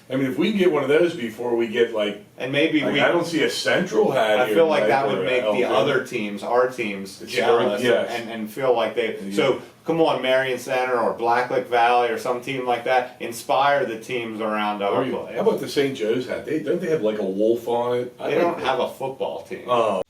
I mean, if we can get one of those before we get and maybe I don't see a Central hat. I here, feel like Mike, that would or make the other teams, our teams, jealous and feel like they. Yeah. So come on, Marion Center or Blacklick Valley or some team like that, inspire the teams around our place. How about the St. Joe's hat? Don't they have like a wolf on it? They don't have a football team. Oh.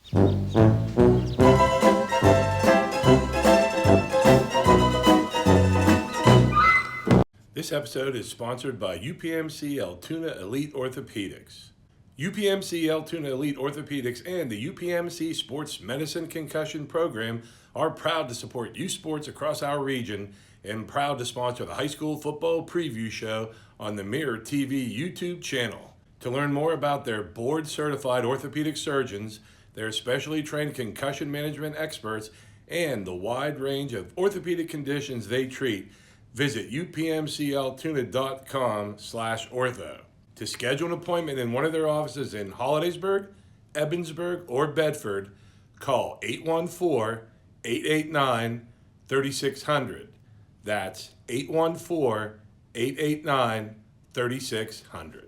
This episode is sponsored by UPMC Altoona Elite Orthopedics. UPMC Altoona Elite Orthopedics and the UPMC Sports Medicine Concussion Program are proud to support youth sports across our region and proud to sponsor the high school football preview show on the Mirror TV YouTube channel. To learn more about their board-certified orthopedic surgeons, their specially trained concussion management experts, and the wide range of orthopedic conditions they treat, visit upmcaltoona.com/ortho. To schedule an appointment in one of their offices in Hollidaysburg, Ebensburg, or Bedford, call 814-889-3600. That's 814-889-3600.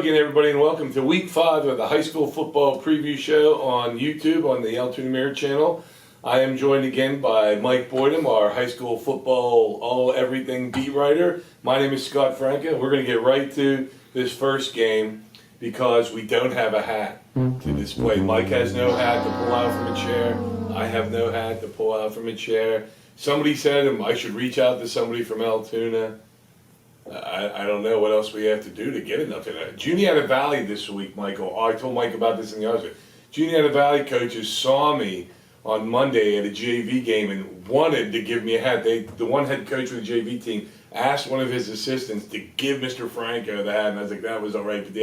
Everybody, and welcome to week 5 of the high school football preview show on YouTube on the Altoona Mirror channel. I am joined again by Mike Boydum, our high school football everything beat writer. My name is Scott Franca. We're going to get right to this first game because we don't have a hat to display. Mike has no hat to pull out from a chair. I have no hat to pull out from a chair. Somebody said I should reach out to somebody from Altoona. I don't know what else we have to do to get it up there. Juniata Valley this week, Michael. I told Mike about this in the other. Juniata Valley coaches saw me on Monday at a JV game and wanted to give me a hat. The one head coach of the JV team asked one of his assistants to give Mr. Franco the hat, and I was like, that was all right. But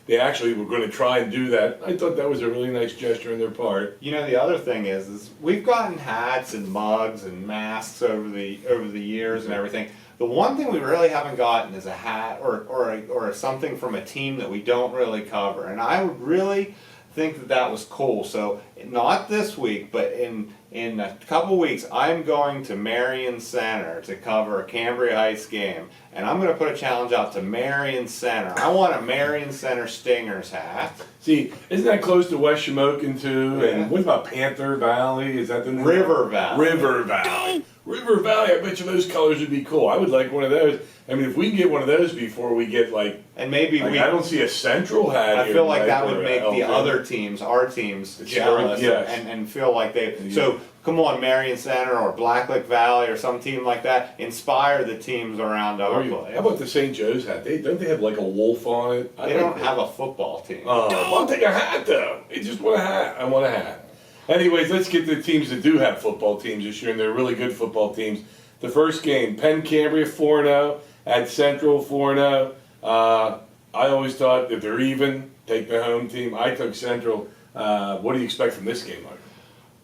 they actually were going to try and do that. I thought that was a really nice gesture on their part. You know, the other thing is we've gotten hats and mugs and masks over the years and everything. The one thing we really haven't gotten is a hat or something from a team that we don't really cover, and I would really think that was cool. So not this week, but in a couple weeks, I'm going to Marion Center to cover a Cambria Heights game, and I'm going to put a challenge out to Marion Center. I want a Marion Center Stingers hat. See, isn't that close to West Shamokin too? Yeah. And what about Panther Valley? Is that the River Valley? River Valley. River Valley, I bet you those colors would be cool. I would like one of those. I mean, if we can get one of those before we get and maybe I don't see a Central hat. I feel like that would make the other teams, our teams, jealous and feel like they. Yeah. So come on, Marion Center or Blacklick Valley or some team like that, inspire the teams around our place. How about the St. Joe's hat? Don't they have like a wolf on it? They don't have a football team. I'll take a hat though. I just want a hat. I want a hat. Anyways, let's get to the teams that do have football teams this year, and they're really good football teams. The first game, Penn Cambria 4-0 at Central 4-0. I always thought if they're even, take the home team. I took Central. What do you expect from this game, Mike?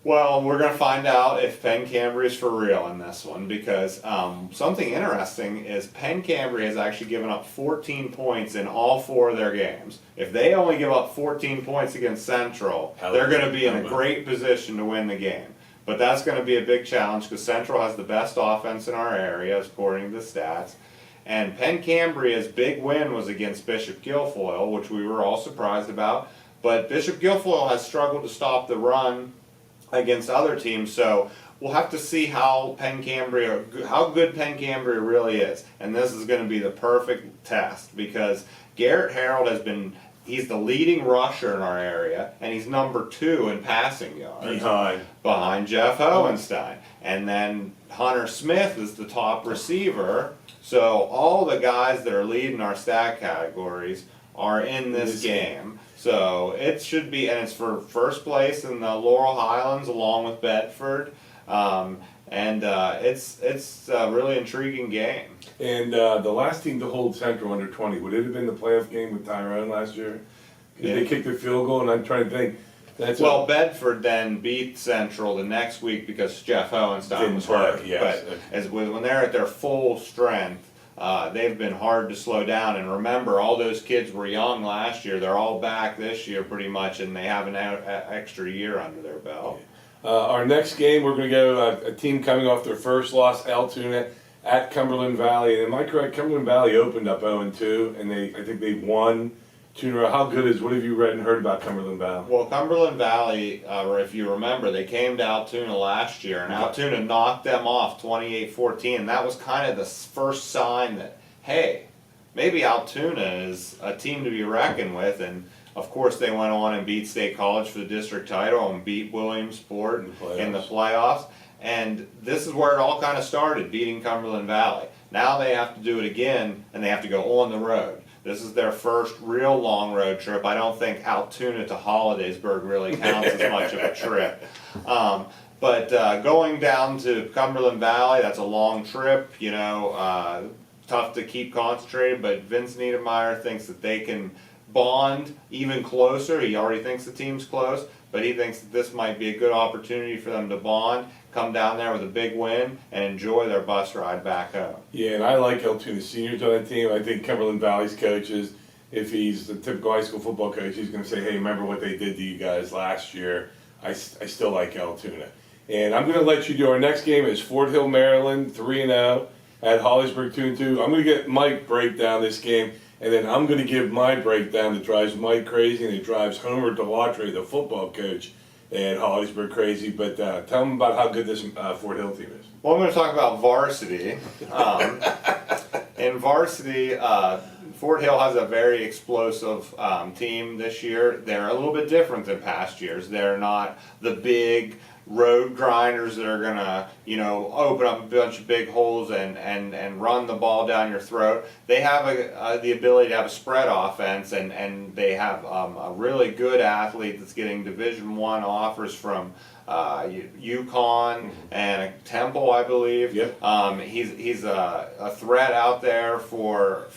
Well, we're going to find out if Penn Cambria is for real in this one because something interesting is Penn Cambria has actually given up 14 points in all 4 of their games. If they only give up 14 points against Central, they're going to be in a great position to win the game. But that's going to be a big challenge because Central has the best offense in our area, according to the stats. And Penn Cambria's big win was against Bishop Guilfoyle, which we were all surprised about. But Bishop Guilfoyle has struggled to stop the run against other teams, so we'll have to see how good Penn Cambria really is. And this is going to be the perfect test because Garrett Harold he's the leading rusher in our area, and he's number 2 in passing yards. Behind Jeff Hohenstein. And then Hunter Smith is the top receiver. So all the guys that are leading our stat categories are in this game. So it should be, and it's for first place in the Laurel Highlands along with Bedford. It's a really intriguing game. And the last team to hold Central under 20, would it have been the playoff game with Tyrone last year? Yeah. They kicked the field goal, and I'm trying to think. Bedford then beat Central the next week because Jeff Hohenstein was hurt. Yes. But when they're at their full strength, they've been hard to slow down. And remember, all those kids were young last year. They're all back this year pretty much, and they have an extra year under their belt. Our next game, we're going to go a team coming off their first loss, Altoona, at Cumberland Valley. And am I correct? Cumberland Valley opened up 0-2, and I think they won 2 in a row. How good is, what have you read and heard about Cumberland Valley? Well, Cumberland Valley, if you remember, they came to Altoona last year, and Altoona knocked them off 28-14, and that was kind of the first sign that, hey, maybe Altoona is a team to be reckoned with. And of course, they went on and beat State College for the district title and beat Williamsport in the playoffs. And this is where it all kind of started, beating Cumberland Valley. Now they have to do it again, and they have to go on the road. This is their first real long road trip. I don't think Altoona to Hollidaysburg really counts as much of a trip. But going down to Cumberland Valley, that's a long trip, tough to keep concentrated, but Vince Niedermeyer thinks that they can bond even closer. He already thinks the team's close, but he thinks that this might be a good opportunity for them to bond, come down there with a big win, and enjoy their bus ride back home. Yeah, and I like Altoona seniors on that team. I think Cumberland Valley's coaches, if he's the typical high school football coach, he's going to say, hey, remember what they did to you guys last year. I still like Altoona. And I'm going to let you do our next game is Fort Hill, Maryland, 3-0 at Holliesburg 2-2. I'm going to get Mike break down this game, and then I'm going to give my breakdown that drives Mike crazy, and it drives Homer Delatre, the football coach at Holliesburg, crazy. But tell them about how good this Fort Hill team is. Well, I'm going to talk about varsity. In varsity, Fort Hill has a very explosive team this year. They're a little bit different than past years. They're not the big road grinders that are going to, open up a bunch of big holes and run the ball down your throat. They have the ability to have a spread offense, and they have a really good athlete that's getting Division I offers from UConn and Temple, I believe. Yep. He's a threat out there for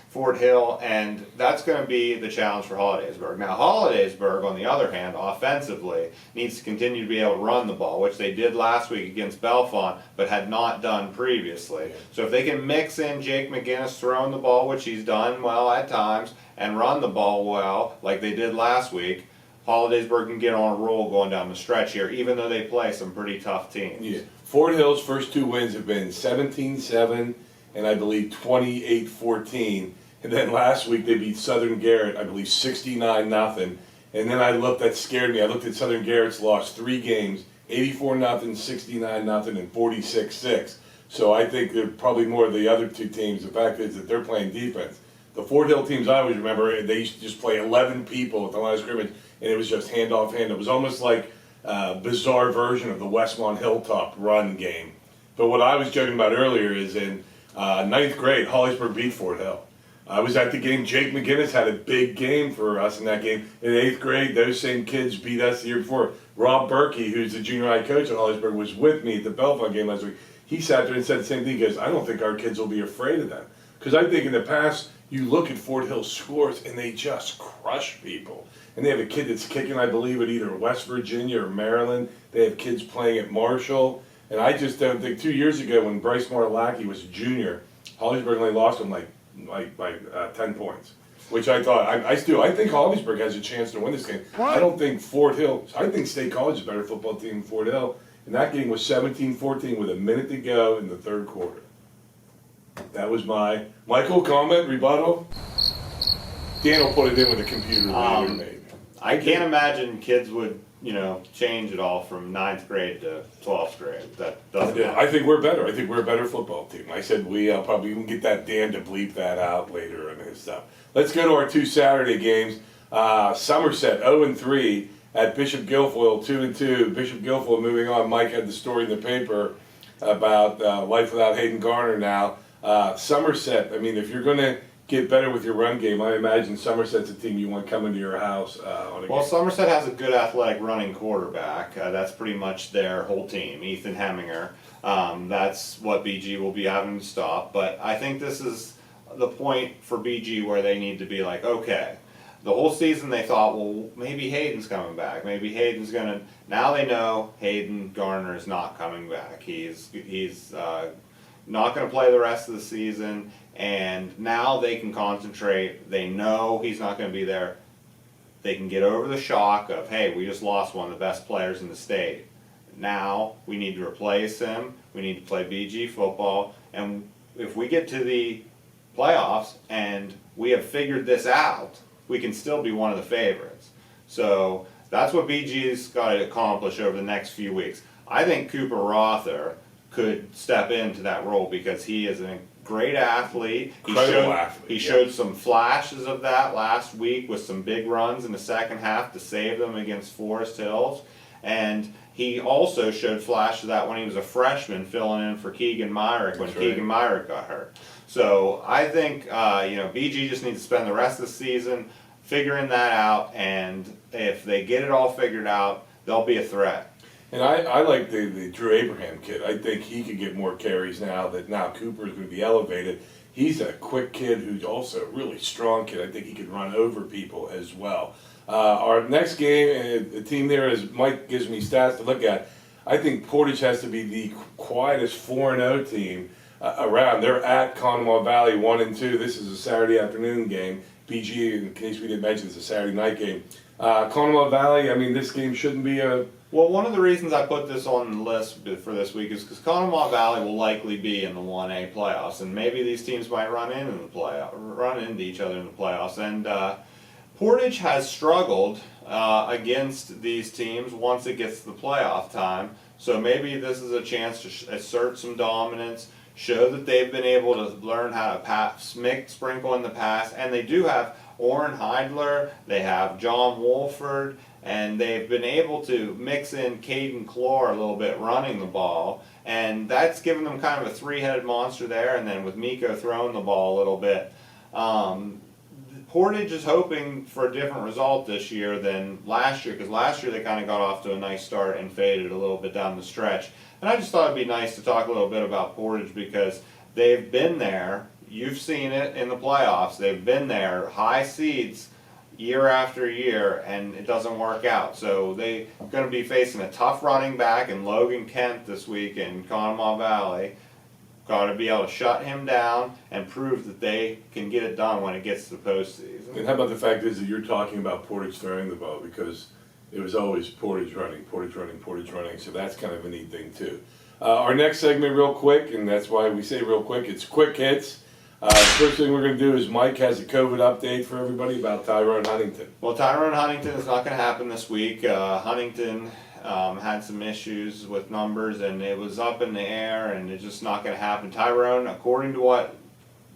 Fort Hill, and that's going to be the challenge for Hollidaysburg. Now, Hollidaysburg, on the other hand, offensively, needs to continue to be able to run the ball, which they did last week against Bellefonte, but had not done previously. So if they can mix in Jake McGinnis throwing the ball, which he's done well at times, and run the ball well, like they did last week, Hollidaysburg can get on a roll going down the stretch here, even though they play some pretty tough teams. Yeah. Fort Hill's first 2 wins have been 17-7 and I believe 28-14. And then last week they beat Southern Garrett, I believe 69-0. And then that scared me. I looked at Southern Garrett's lost 3 games, 84-0, 69-0, and 46-6. So I think they're probably more of the other 2 teams. The fact is that they're playing defense. The Fort Hill teams I always remember, they used to just play 11 people at the line of scrimmage, and it was just hand-off hand. It was almost like a bizarre version of the Westmont Hilltop run game. But what I was joking about earlier is in 9th grade, Holliesburg beat Fort Hill. I was at the game. Jake McGinnis had a big game for us in that game. In 8th grade, those same kids beat us the year before. Rob Berkey, who's the junior high coach at Holliesburg, was with me at the Bellefonte game last week. He sat there and said the same thing. He goes, I don't think our kids will be afraid of them. Because I think in the past, you look at Fort Hill's scores, and they just crush people. And they have a kid that's kicking, I believe, at either West Virginia or Maryland. They have kids playing at Marshall. And I just don't think 2 years ago when Bryce Marlacki was a junior, Holliesburg only lost him like 10 points. Which I thought, I think Holliesburg has a chance to win this game. What? I don't think Fort Hill, I think State College is a better football team than Fort Hill. And that game was 17-14 with a minute to go in the 3rd quarter. That was my Michael comment, rebuttal. Dan will put it in with the computer later, maybe. I can't imagine kids would, change it all from 9th grade to 12th grade. That doesn't happen. I think we're better. I think we're a better football team. I said I'll probably even get that Dan to bleep that out later in his stuff. Let's go to our 2 Saturday games. Somerset 0-3 at Bishop Guilfoyle 2-2. Bishop Guilfoyle moving on. Mike had the story in the paper about life without Hayden Garner now. Somerset, I mean, if you're going to get better with your run game, I imagine Somerset's a team you want coming to your house on a Well, game. Somerset has a good athletic running quarterback. That's pretty much their whole team, Ethan Heminger. That's what BG will be having to stop. But I think this is the point for BG where they need to be like, okay, the whole season they thought, well, maybe Hayden's coming back. Maybe Hayden's going to... Now they know Hayden Garner is not coming back. He's not going to play the rest of the season. And now they can concentrate. They know he's not going to be there. They can get over the shock of, hey, we just lost one of the best players in the state. Now we need to replace him. We need to play BG football. And if we get to the playoffs and we have figured this out, we can still be one of the favorites. So that's what BG's got to accomplish over the next few weeks. I think Cooper Rother could step into that role because he is a great athlete. He showed some flashes of that last week with some big runs in the second half to save them against Forest Hills. And he also showed flashes of that when he was a freshman filling in for Keegan Myrick when Keegan Myrick got hurt. So I think BG just needs to spend the rest of the season figuring that out, and if they get it all figured out, they'll be a threat. And I like the Drew Abraham kid. I think he could get more carries now that Cooper is going to be elevated. He's a quick kid who's also a really strong kid. I think he could run over people as well. Our next game, the team there, as Mike gives me stats to look at, I think Portage has to be the quietest 4-0 team around. They're at Conemaugh Valley 1-2. This is a Saturday afternoon game. BG, in case we didn't mention, it's a Saturday night game. Conemaugh Valley, I mean, this game shouldn't be a... Well, one of the reasons I put this on the list for this week is because Conemaugh Valley will likely be in the 1A playoffs, and maybe these teams might run into each other in the playoffs. And Portage has struggled against these teams once it gets to the playoff time. So maybe this is a chance to assert some dominance, show that they've been able to learn how to sprinkle in the pass, and they do have Orrin Heidler, they have John Wolford, and they've been able to mix in Caden Clore a little bit running the ball, and that's given them kind of a three-headed monster there, and then with Miko throwing the ball a little bit. Portage is hoping for a different result this year than last year, because last year they kind of got off to a nice start and faded a little bit down the stretch. And I just thought it'd be nice to talk a little bit about Portage because they've been there. You've seen it in the playoffs. They've been there, high seeds, year after year, and it doesn't work out. So they're going to be facing a tough running back in Logan Kent this week in Conemaugh Valley. Got to be able to shut him down and prove that they can get it done when it gets to the postseason. And how about the fact is that you're talking about Portage throwing the ball, because it was always Portage running, Portage running, Portage running, so that's kind of a neat thing too. Our next segment real quick, and that's why we say real quick, it's quick hits. First thing we're going to do is Mike has a COVID update for everybody about Tyrone Huntington. Well, Tyrone Huntington is not going to happen this week. Huntington had some issues with numbers, and it was up in the air, and it's just not going to happen. Tyrone, according to what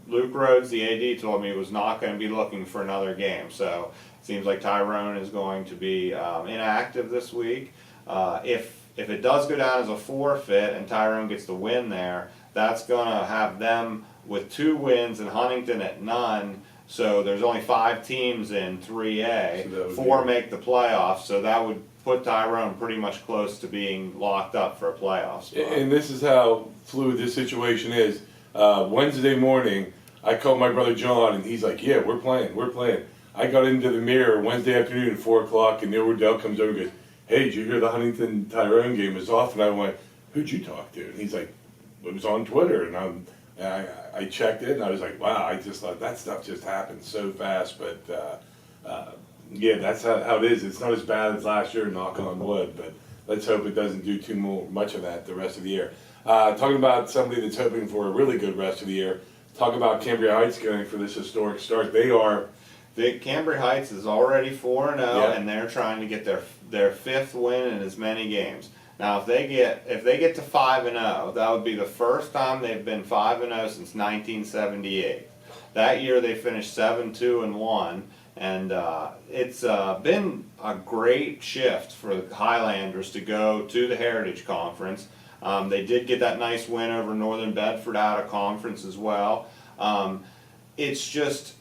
Luke Rhodes, the AD, told me, was not going to be looking for another game. So it seems like Tyrone is going to be inactive this week. If it does go down as a forfeit and Tyrone gets the win there, that's going to have them with 2 wins and Huntington at none. So there's only 5 teams in 3A. So 4 make the playoffs. So that would put Tyrone pretty much close to being locked up for a playoff spot. And this is how fluid this situation is. Wednesday morning, I called my brother John, and he's like, yeah, we're playing. I got into the mirror Wednesday afternoon at 4 o'clock, and Neil Riddell comes over and goes, hey, did you hear the Huntington-Tyrone game was off? And I went, who'd you talk to? And he's like, it was on Twitter. And I checked it, and I was like, wow, I just thought that stuff just happened so fast. But, yeah, that's how it is. It's not as bad as last year, knock on wood, but let's hope it doesn't do much of that the rest of the year. Talking about somebody that's hoping for a really good rest of the year, talk about Cambria Heights going for this historic start. Cambria Heights is already 4-0, yeah, and they're trying to get their 5th win in as many games. Now, if they get to 5-0, that would be the first time they've been 5-0 since 1978. That year they finished 7-2-1, and it's been a great shift for the Highlanders to go to the Heritage Conference. They did get that nice win over Northern Bedford out of conference as well. it's just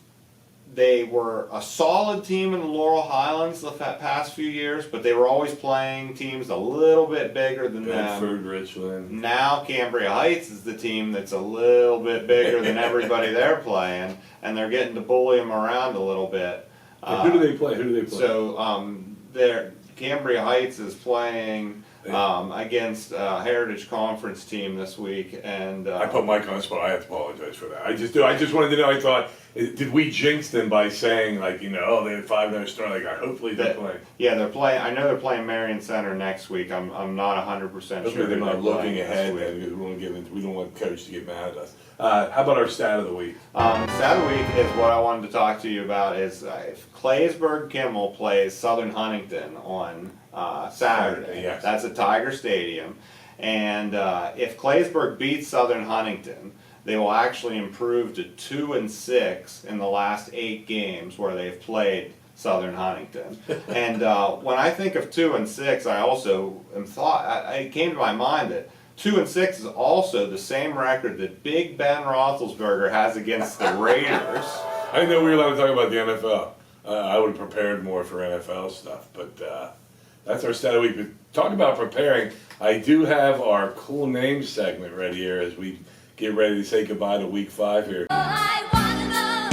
they were a solid team in the Laurel Highlands the past few years, but they were always playing teams a little bit bigger than Bedford, them. Richland. Now Cambria Heights is the team that's a little bit bigger than everybody they're playing, and they're getting to bully them around a little bit. Who do they play? So Cambria Heights is playing against a Heritage Conference team this week, and I put Mike on the spot. I have to apologize for that. I just wanted to know. I thought, did we jinx them by saying, like, they had 5-0 start? Like, hopefully they're playing. Yeah, they're playing. I know they're playing Marion Center next week. I'm not 100% sure. Hopefully they're not looking ahead. We don't want coach to get mad at us. How about our stat of the week? Stat of the week is what I wanted to talk to you about. Is if Claysburg Kimmel plays Southern Huntington on Saturday. Yes. That's at Tiger Stadium, and if Claysburg beats Southern Huntington, they will actually improve to 2-6 in the last 8 games where they've played Southern Huntington. And when I think of 2-6, I also it came to my mind that 2-6 is also the same record that Big Ben Roethlisberger has against the Raiders. I didn't know we were allowed to talk about the NFL. I would have prepared more for NFL stuff, but that's our stat of the week. But talk about preparing. I do have our cool names segment ready here as we get ready to say goodbye to week 5 here. I wanna know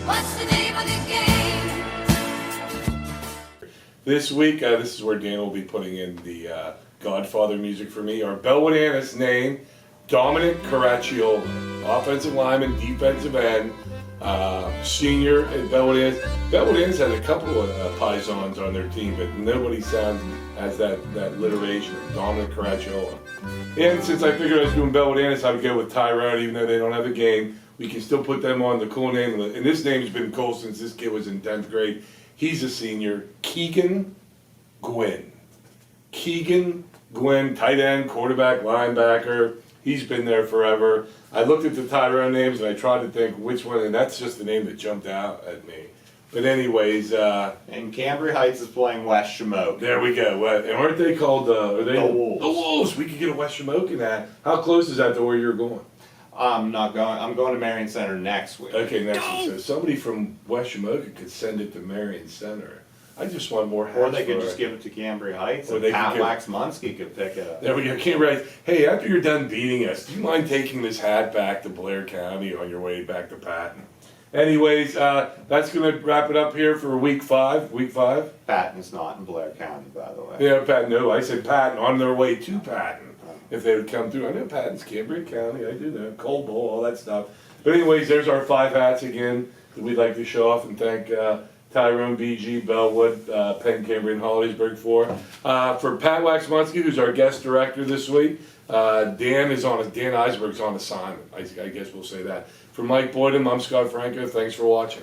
what's the name of the game. This week, this is where Dan will be putting in the Godfather music for me. Our Bellwood Annis name, Dominic Caracciolo, offensive lineman, defensive end, senior at Bellwood Annis. Bellwood Annis has a couple of Pisons on their team, but nobody has that alliteration of Dominic Caracciolo. And since I figured I was doing Bellwood Annis, I would go with Tyrone, even though they don't have a game. We can still put them on the cool name list. And this name's been cool since this kid was in 10th grade. He's a senior. Keegan Gwynn. Keegan Gwynn, tight end, quarterback, linebacker. He's been there forever. I looked at the Tyrone names and I tried to think which one, and that's just the name that jumped out at me. But anyways, and Cambria Heights is playing West Shamokin. There we go. And aren't they called are they the Wolves? The Wolves. We could get a West Shamokin at. How close is that to where you're going? I'm not going. I'm going to Marion Center next week. Okay, next week. So somebody from West Shamokin could send it to Marion Center. I just want more hats. Or they could just give it to Cambria Heights, Or and they Pat could give- Waxmunski could pick it up. There we go. Cambria. Hey, after you're done beating us, do you mind taking this hat back to Blair County on your way back to Patton? Anyways, that's going to wrap it up here for week 5. Week 5? Patton is not in Blair County, by the way. Yeah, Patton. No, I said Patton on their way to Patton. If they would come through. I know Patton's Cambria County. I do know. Cold Bowl, all that stuff. But anyways, there's our 5 hats again that we'd like to show off and thank Tyrone, BG, Bellwood, Penn Cambria, and Hollidaysburg for. For Pat Waxmunski, who's our guest director this week, Dan Eisberg's on assignment. I guess we'll say that. For Mike Boydham, I'm Scott Franco. Thanks for watching.